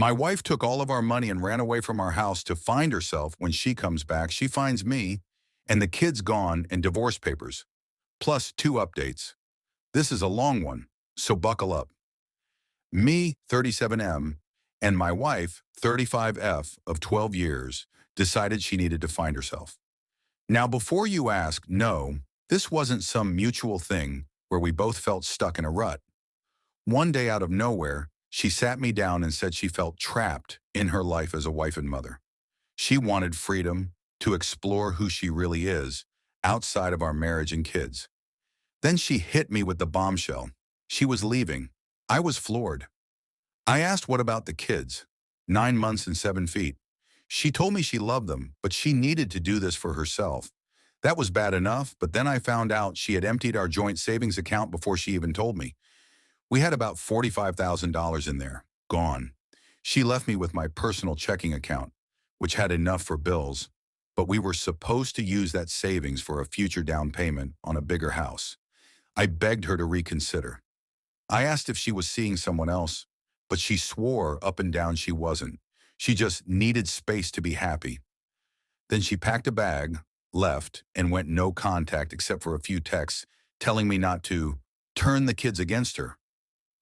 My wife took all of our money and ran away from our house to find herself. When she comes back, she finds me and the kids gone and divorce papers, plus 2 updates. This is a long one, so buckle up. Me, 37M, and my wife, 35F of 12 years, decided she needed to find herself. Now, before you ask, no, this wasn't some mutual thing where we both felt stuck in a rut. One day out of nowhere, she sat me down and said she felt trapped in her life as a wife and mother. She wanted freedom to explore who she really is outside of our marriage and kids. Then she hit me with the bombshell. She was leaving. I was floored. I asked what about the kids? 9 months and 7 feet. She told me she loved them, but she needed to do this for herself. That was bad enough, but then I found out she had emptied our joint savings account before she even told me. We had about $45,000 in there, gone. She left me with my personal checking account, which had enough for bills, but we were supposed to use that savings for a future down payment on a bigger house. I begged her to reconsider. I asked if she was seeing someone else, but she swore up and down she wasn't. She just needed space to be happy. Then she packed a bag, left, and went no contact except for a few texts telling me not to turn the kids against her.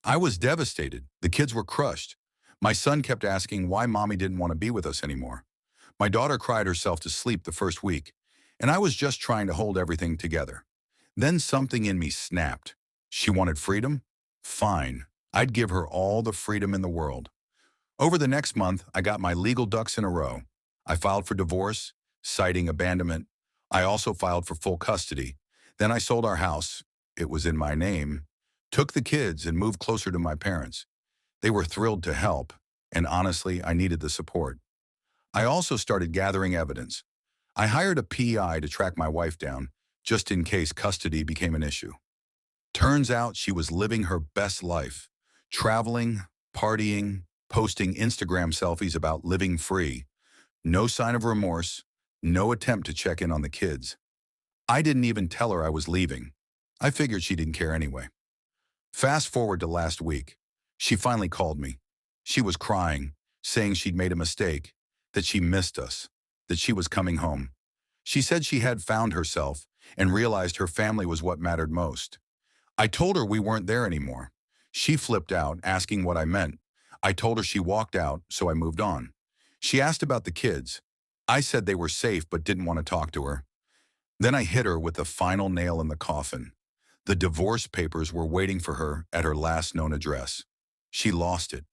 I was devastated. The kids were crushed. My son kept asking why mommy didn't want to be with us anymore. My daughter cried herself to sleep the first week, and I was just trying to hold everything together. Then something in me snapped. She wanted freedom? Fine. I'd give her all the freedom in the world. Over the next month, I got my legal ducks in a row. I filed for divorce, citing abandonment. I also filed for full custody. Then I sold our house. It was in my name. Took the kids and moved closer to my parents. They were thrilled to help, and honestly, I needed the support. I also started gathering evidence. I hired a PI to track my wife down, just in case custody became an issue. Turns out she was living her best life, traveling, partying, posting Instagram selfies about living free. No sign of remorse, no attempt to check in on the kids. I didn't even tell her I was leaving. I figured she didn't care anyway. Fast forward to last week. She finally called me. She was crying, saying she'd made a mistake, that she missed us, that she was coming home. She said she had found herself and realized her family was what mattered most. I told her we weren't there anymore. She flipped out, asking what I meant. I told her she walked out, so I moved on. She asked about the kids. I said they were safe but didn't want to talk to her. Then I hit her with the final nail in the coffin. The divorce papers were waiting for her at her last known address. She lost it.